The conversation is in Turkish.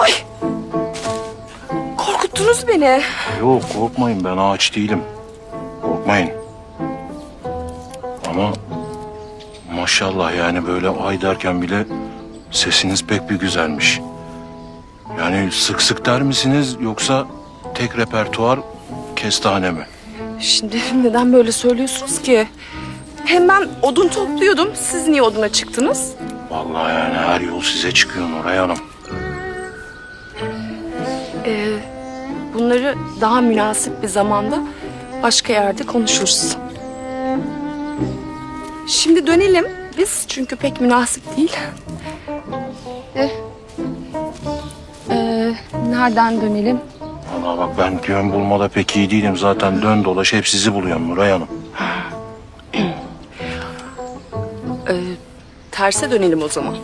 Ay! Korkuttunuz beni. Yok korkmayın, ben ağaç değilim. Korkmayın. Ama maşallah yani böyle ay derken bile sesiniz pek bir güzelmiş. Yani sık sık der misiniz yoksa tek repertuar kestane mi? Şimdi neden böyle söylüyorsunuz ki? Hem ben odun topluyordum. Siz niye oduna çıktınız? Vallahi yani her yol size çıkıyor Nuray Hanım. Bunları daha münasip bir zamanda başka yerde konuşuruz. Şimdi dönelim biz çünkü pek münasip değil. Nereden dönelim? Vallahi bak ben yön bulmada pek iyi değilim. Zaten dön dolaş hep sizi buluyorum Nuray Hanım. Terse dönelim o zaman.